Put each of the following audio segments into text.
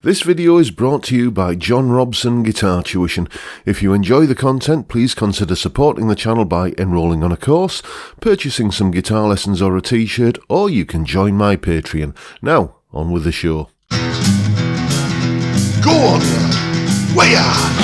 This video is brought to you by John Robson Guitar Tuition. If you enjoy the content, please consider supporting the channel by enrolling on a course, purchasing some guitar lessons or a t-shirt, or you can join my Patreon. Now, on with the show. Go on, lad. Way on!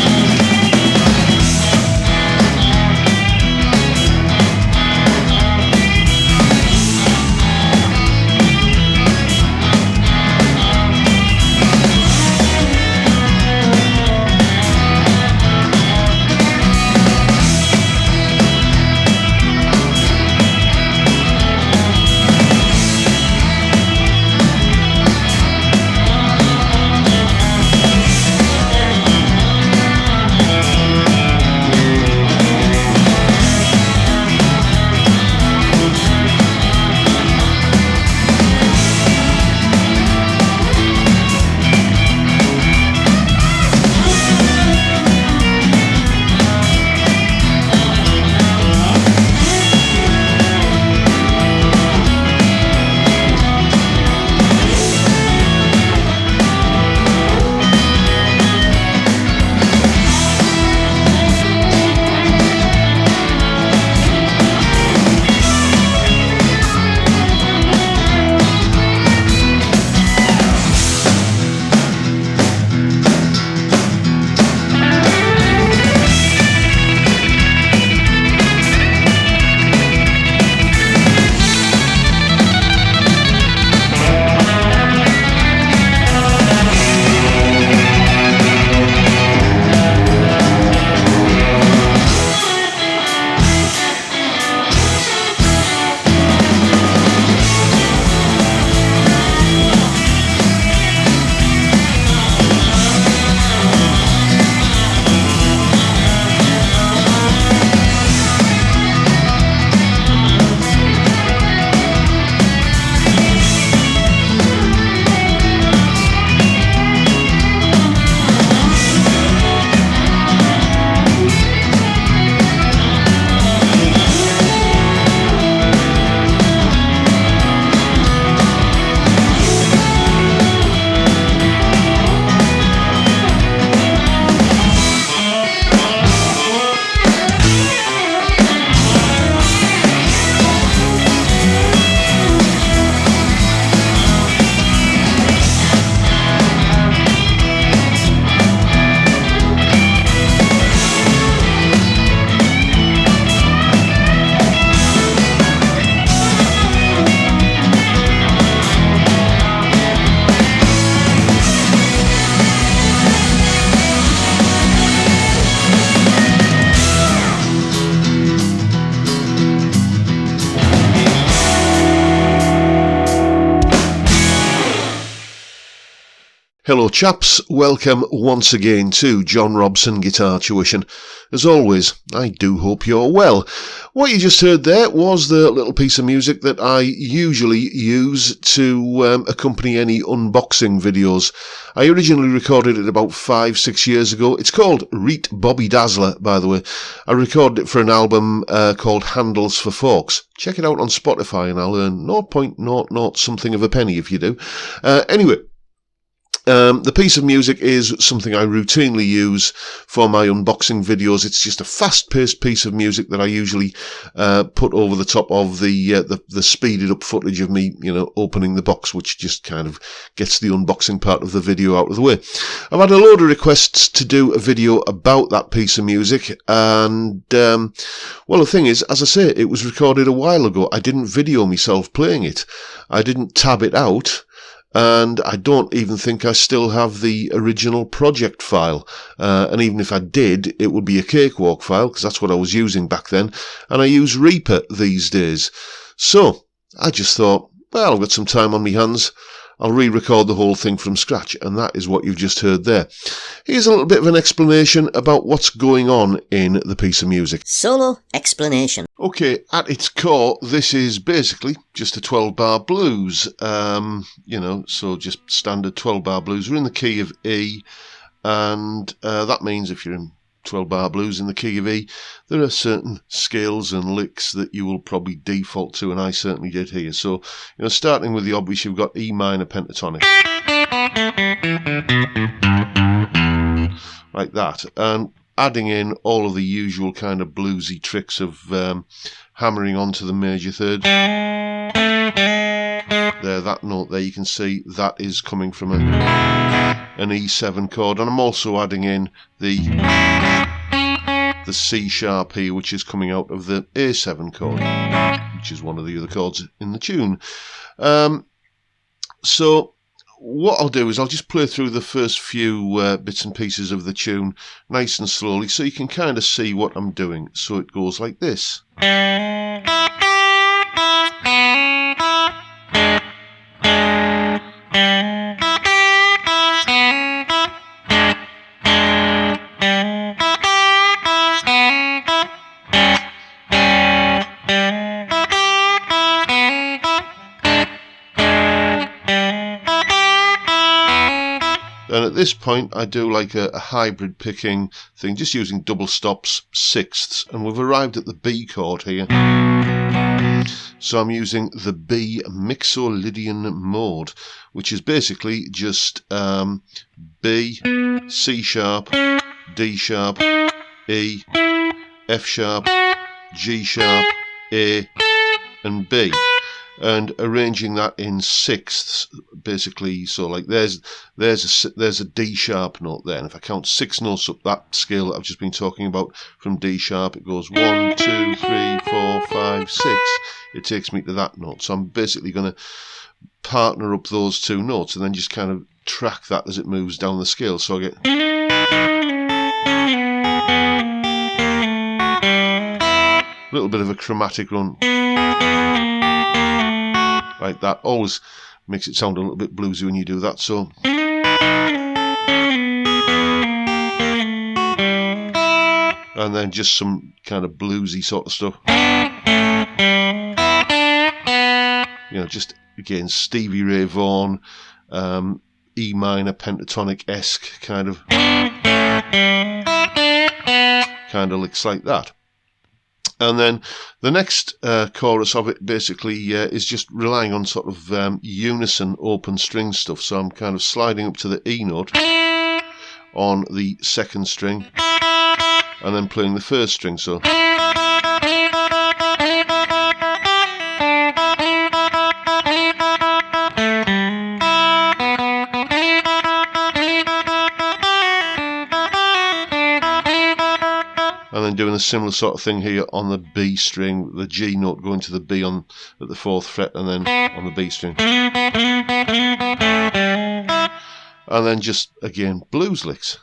Hello chaps, welcome once again to John Robson Guitar Tuition. As always, I do hope you're well. What you just heard there was the little piece of music that I usually use to accompany any unboxing videos. I originally recorded it about 5-6 years ago. It's called Reet Bobby Dazzler, by the way. I recorded it for an album called Handles for Forks. Check it out on Spotify and I'll earn 0.00 something of a penny if you do. Anyway. The piece of music is something I routinely use for my unboxing videos. It's just a fast-paced piece of music that I usually put over the top of the speeded up footage of me, opening the box, which just kind of gets the unboxing part of the video out of the way. I've had a load of requests to do a video about that piece of music, and well, the thing is, as I say, it was recorded a while ago. I didn't video myself playing it. I didn't tab it out. And I don't even think I still have the original project file. And even if I did, it would be a cakewalk file, because that's what I was using back then. And I use Reaper these days. So, I just thought, well, I've got some time on my hands. I'll re-record the whole thing from scratch, and that is what you've just heard there. Here's a little bit of an explanation about what's going on in the piece of music. Solo explanation. Okay, at its core, this is basically just a 12-bar blues, so just standard 12-bar blues. We're in the key of E, and that means if you're in 12-bar blues in the key of E, there are certain scales and licks that you will probably default to, and I certainly did here. So, starting with the obvious, you've got E minor pentatonic. like that, and adding in all of the usual kind of bluesy tricks of hammering onto the major third. There, that note there, you can see that is coming from an E7 chord, and I'm also adding in the C sharp here, which is coming out of the A7 chord, which is one of the other chords in the tune. So what I'll do is I'll just play through the first few bits and pieces of the tune nice and slowly so you can kind of see what I'm doing. So it goes like this. And at this point I do like a hybrid picking thing, just using double stops, sixths, and we've arrived at the B chord here. So I'm using the B Mixolydian mode, which is basically just B, C sharp, D sharp, E, F sharp, G sharp, A and B, and arranging that in sixths basically. So like there's a D sharp note there, and if I count 6 notes up that scale that I've just been talking about from D sharp, it goes 1, 2, 3, 4, 5, 6. It takes me to that note. So I'm basically going to partner up those 2 notes and then just kind of track that as it moves down the scale. So I get a little bit of a chromatic run like that. Always makes it sound a little bit bluesy when you do that. So and then just some kind of bluesy sort of stuff, you know, just again Stevie Ray Vaughan, E minor pentatonic-esque kind of licks like that. And then the next chorus of it basically is just relying on sort of unison open string stuff. So I'm kind of sliding up to the E note on the 2nd string and then playing the 1st string. So and then doing a similar sort of thing here on the B string, the G note going to the B at the 4th fret, and then on the B string. And then just, again, blues licks.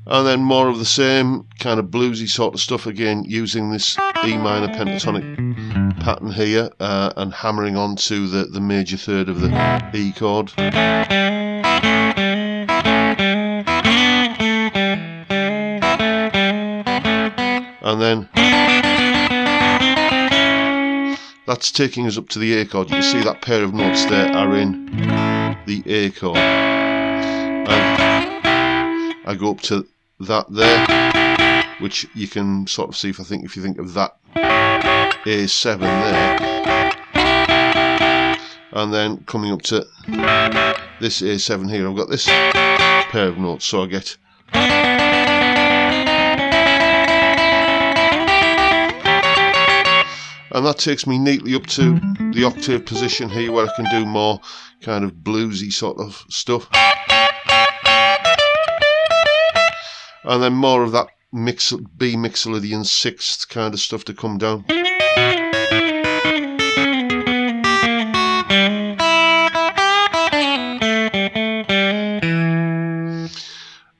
And then more of the same kind of bluesy sort of stuff, again using this E minor pentatonic pattern here and hammering onto the major third of the E chord. And then that's taking us up to the A chord. You can see that pair of notes there are in the A chord. And I go up to that there, which you can sort of see if you think of that A7 there, and then coming up to this A7 here, I've got this pair of notes, so I get and that takes me neatly up to the octave position here, where I can do more kind of bluesy sort of stuff. And then more of that B Mixolydian 6th kind of stuff to come down.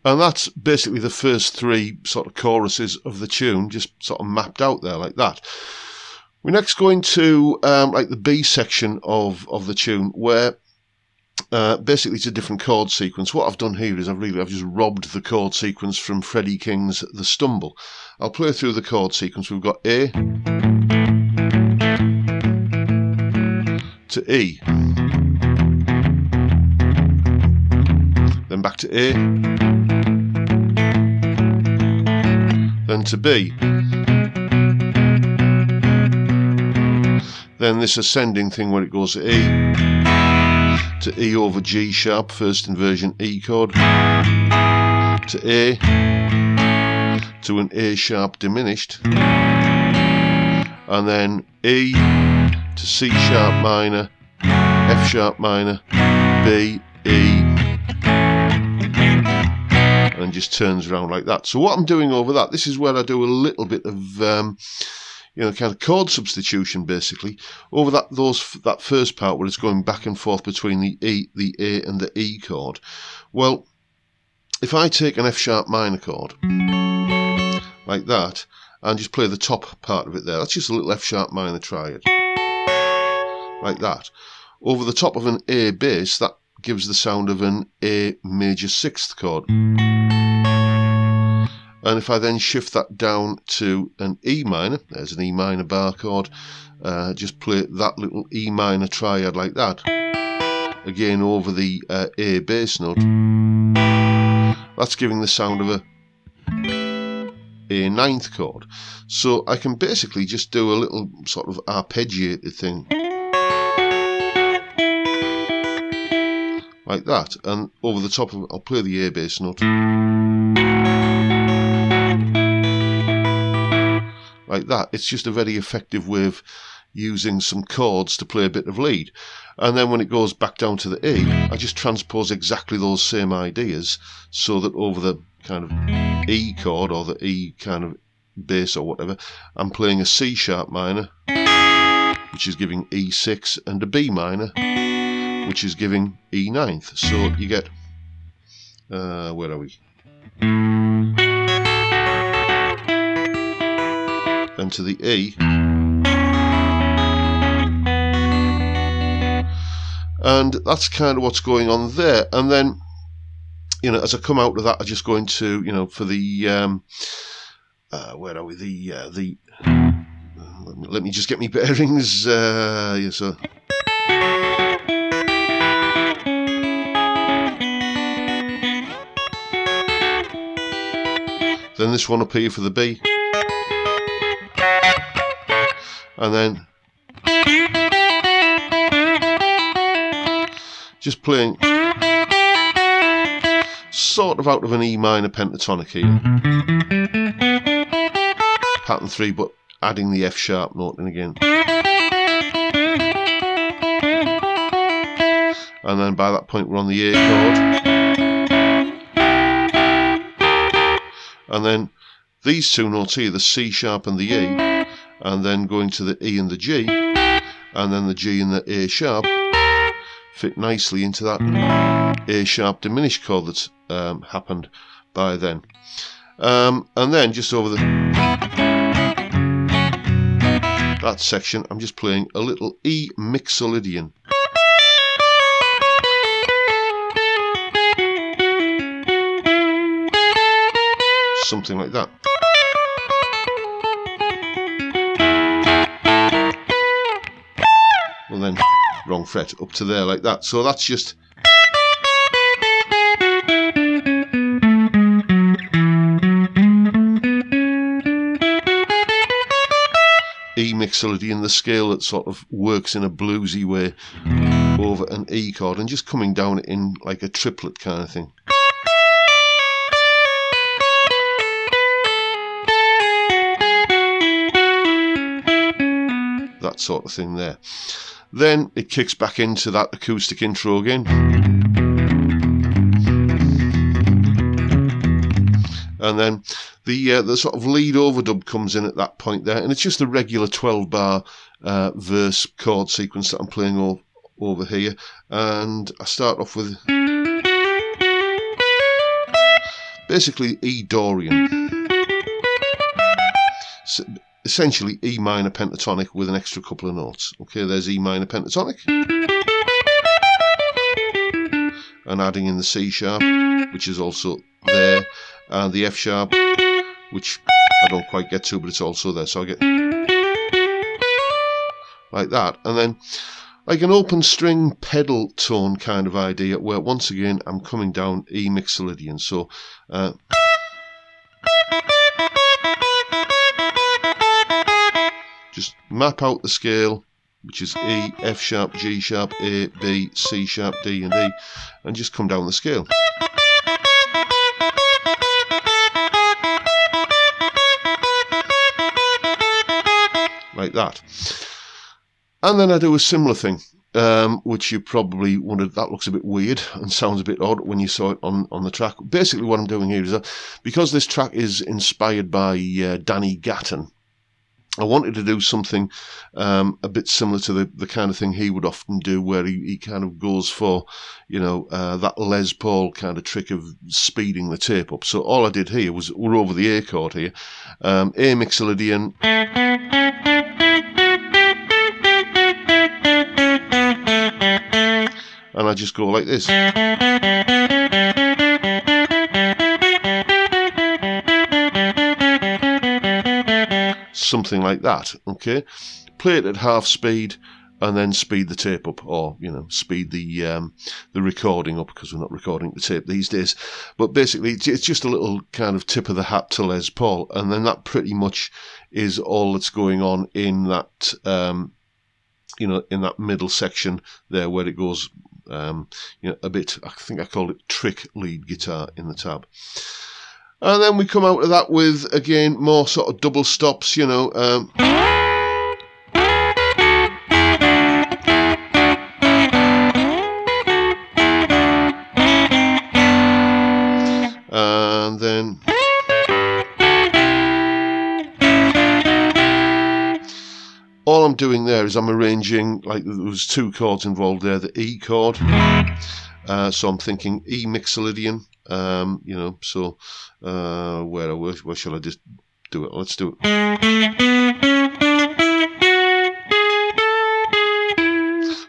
And that's basically the first 3 sort of choruses of the tune, just sort of mapped out there like that. We're next going to like the B section of the tune, where basically it's a different chord sequence. What I've done here is I've just robbed the chord sequence from Freddie King's The Stumble. I'll play through the chord sequence. We've got A to E, then back to A, then to B, Then this ascending thing where it goes to E over G sharp, first inversion E chord, to A, to an A sharp diminished, and then E to C sharp minor, F sharp minor, B, E, and just turns around like that. So what I'm doing over that, this is where I do a little bit of kind of chord substitution basically over that first part where it's going back and forth between the E, the A and the E chord. Well, if I take an F sharp minor chord like that and just play the top part of it there, that's just a little F sharp minor triad like that over the top of an A bass, that gives the sound of an A major sixth chord. And if I then shift that down to an E minor, there's an E minor bar chord, just play that little E minor triad like that, again over the A bass note, that's giving the sound of a ninth chord. So I can basically just do a little sort of arpeggiated thing like that, and over the top of it I'll play the A bass note like that. It's just a very effective way of using some chords to play a bit of lead. And then when it goes back down to the E, I just transpose exactly those same ideas so that over the kind of E chord or the E kind of bass or whatever, I'm playing a C sharp minor, which is giving E6, and a B minor, which is giving E ninth. So you get, where are we? Then to the E, and that's kind of what's going on there. And then, as I come out of that, I just go into, for the where are we? The let me just get me bearings. Yes, sir. Then this one up here for the B. And then just playing sort of out of an E minor pentatonic here. Pattern 3, but adding the F sharp note in again. And then by that point we're on the A chord. And then these two notes here, the C sharp and the E, and then going to the E and the G, and then the G and the A sharp, fit nicely into that A sharp diminished chord that's happened by then. And then just over that section, I'm just playing a little E mixolydian. Something like that. Well then, wrong fret, up to there like that. So that's just E mixolydian, the scale that sort of works in a bluesy way over an E chord, and just coming down in like a triplet kind of thing. That sort of thing there. Then it kicks back into that acoustic intro again. And then the sort of lead overdub comes in at that point there, and it's just a regular 12-bar verse chord sequence that I'm playing over here. And I start off with basically E Dorian. So, essentially E minor pentatonic with an extra couple of notes. Okay, there's E minor pentatonic. And adding in the C sharp, which is also there, and the F sharp, which I don't quite get to, but it's also there. So I get like that. And then like an open string pedal tone kind of idea, where once again I'm coming down E mixolydian. So just map out the scale which is E, F sharp, G sharp, A, B, C sharp, D and E, and just come down the scale. Like that. And then I do a similar thing, which you probably wondered, that looks a bit weird and sounds a bit odd when you saw it on the track. Basically what I'm doing here is that because this track is inspired by Danny Gatton, I wanted to do something a bit similar to the kind of thing he would often do, where he kind of goes for, you know, that Les Paul kind of trick of speeding the tape up. So all I did here was, we're over the A chord here, A mixolydian, and I just go like this. Something like that, okay? Play it at half speed and then speed the tape up, or, you know, speed the recording up, because we're not recording the tape these days. But basically, it's just a little kind of tip of the hat to Les Paul, and then that pretty much is all that's going on in that, you know, in that middle section there where it goes, you know, a bit, I think I called it trick lead guitar in the tab. And then we come out of that with, again, more sort of double stops, you know. And then all I'm doing there is I'm arranging, like there was two chords involved there, the E chord. So I'm thinking E mixolydian. You know, so where shall I just do it? Let's do it.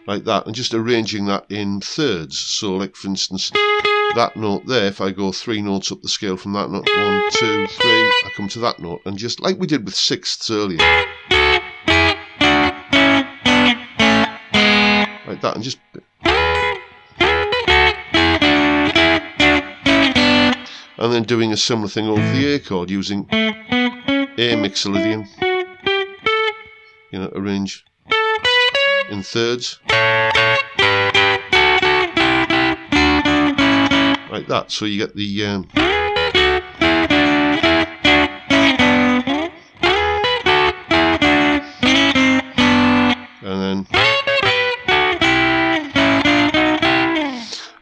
Like that, and just arranging that in thirds. So, like for instance, that note there, if I go 3 notes up the scale from that note, 1, 2, 3, I come to that note, and just like we did with sixths earlier. Like that, and just... and then doing a similar thing over the A chord using A mixolydian, you know, arrange in thirds, like that. So you get the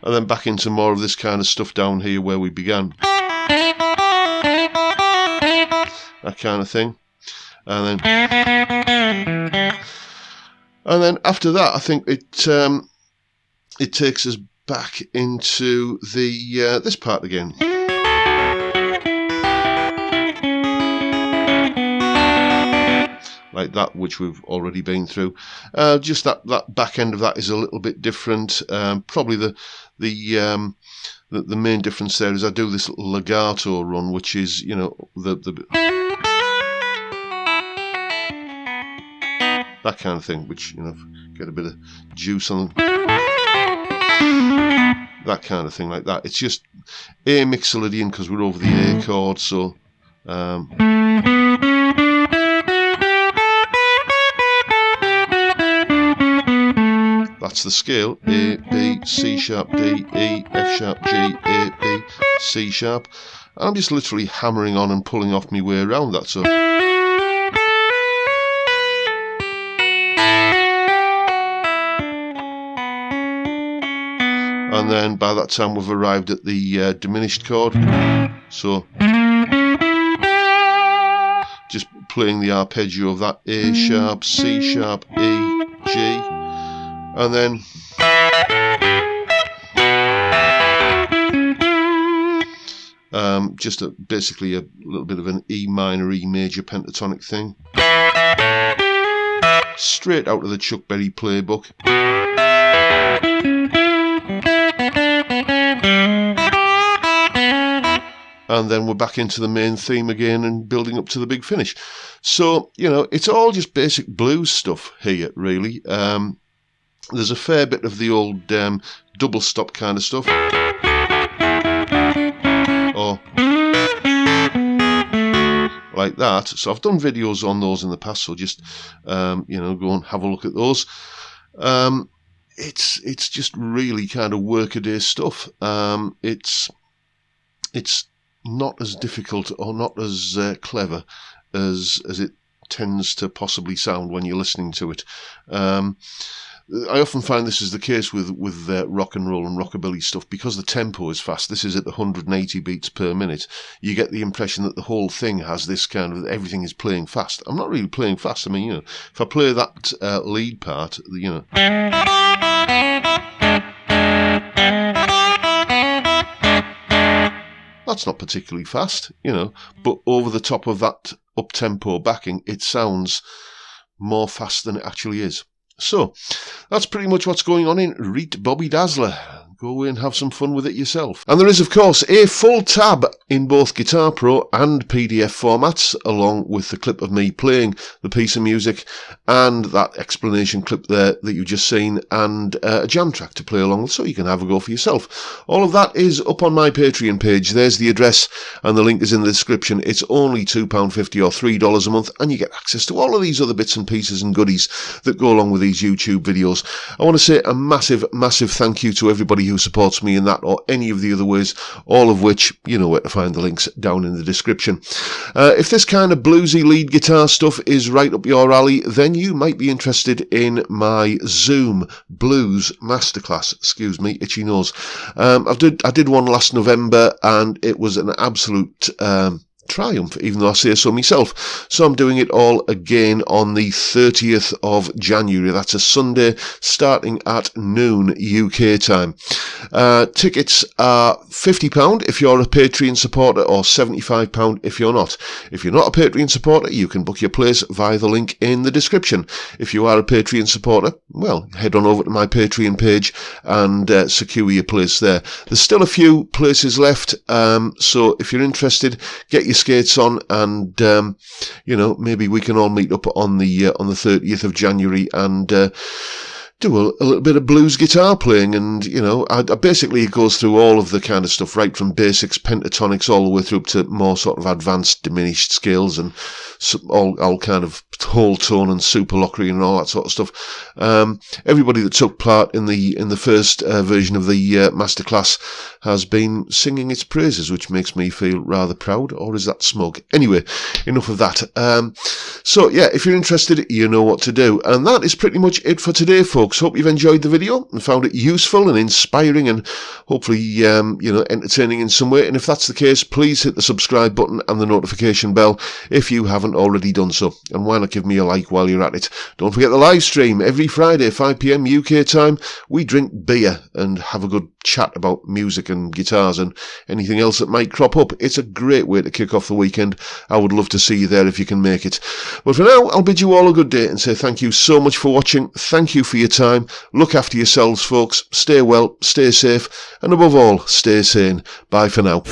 and then back into more of this kind of stuff down here where we began. That kind of thing. And then after that, I think it takes us back into the this part again. Like that, which we've already been through. Just that back end of that is a little bit different. Probably the main difference there is I do this little legato run, which is, you know, that kind of thing, which, you know, get a bit of juice on that kind of thing, like that. It's just A mixolydian because we're over the A chord, so that's the scale, A, B, C sharp, D, E, F sharp, G, A, B, C sharp. And I'm just literally hammering on and pulling off my way around that, so. And then by that time we've arrived at the diminished chord, so just playing the arpeggio of that A sharp, C sharp, E, G, and then just basically a little bit of an E minor, E major pentatonic thing, straight out of the Chuck Berry playbook. And then we're back into the main theme again and building up to the big finish. So, you know, it's all just basic blues stuff here, really. There's a fair bit of the old double stop kind of stuff. like that. So I've done videos on those in the past, so just go and have a look at those. It's just really kind of workaday stuff. It's not as difficult or not as clever as it tends to possibly sound when you're listening to it. I often find this is the case with rock and roll and rockabilly stuff, because the tempo is fast. This is at the 180 beats per minute. You get the impression that the whole thing has this kind of, everything is playing fast. I'm not really playing fast. I mean, if I play that lead part, that's not particularly fast, but over the top of that up-tempo backing, it sounds more fast than it actually is. So, that's pretty much what's going on in Reet Bobby Dazzler. Go away and have some fun with it yourself. And there is, of course, a full tab in both Guitar Pro and PDF formats, along with the clip of me playing the piece of music and that explanation clip there that you've just seen, and a jam track to play along with, so you can have a go for yourself. All of that is up on my Patreon page. There's the address, and the link is in the description. It's only £2.50 or $3 a month, and you get access to all of these other bits and pieces and goodies that go along with these YouTube videos. I want to say a massive, massive thank you to everybody who supports me in that or any of the other ways, all of which, you know where to find the links down in the description. If this kind of bluesy lead guitar stuff is right up your alley, then you might be interested in my Zoom Blues Masterclass. Excuse me, itchy nose. I did one last November, and it was an absolute triumph, even though I say so myself. So I'm doing it all again on the 30th of January. That's a Sunday, starting at noon UK time. Tickets are £50 if you're a Patreon supporter, or £75 if you're not. If you're not a Patreon supporter, you can book your place via the link in the description. If you are a Patreon supporter, well, head on over to my Patreon page and secure your place there. There's still a few places left, so if you're interested, get your skates on, and maybe we can all meet up on the 30th of January and do a little bit of blues guitar playing. And basically it goes through all of the kind of stuff, right from basics, pentatonics, all the way through up to more sort of advanced diminished scales, and all kind of whole tone and super lockery and all that sort of stuff. Everybody that took part in the first version of the masterclass has been singing its praises, which makes me feel rather proud. Or is that smug? Anyway, enough of that. So yeah, if you're interested, you know what to do. And that is pretty much it for today, folks. Hope you've enjoyed the video and found it useful and inspiring, and hopefully entertaining in some way. And if that's the case, please hit the subscribe button and the notification bell if you haven't already done so. And why not give me a like while you're at it? Don't forget the live stream every Friday, 5 PM UK time. We drink beer and have a good chat about music and guitars and anything else that might crop up. It's a great way to kick off the weekend. I would love to see you there if you can make it. But for now, I'll bid you all a good day and say thank you so much for watching. Thank you for your time. Look after yourselves, folks. Stay well, stay safe, and above all, stay sane. Bye for now.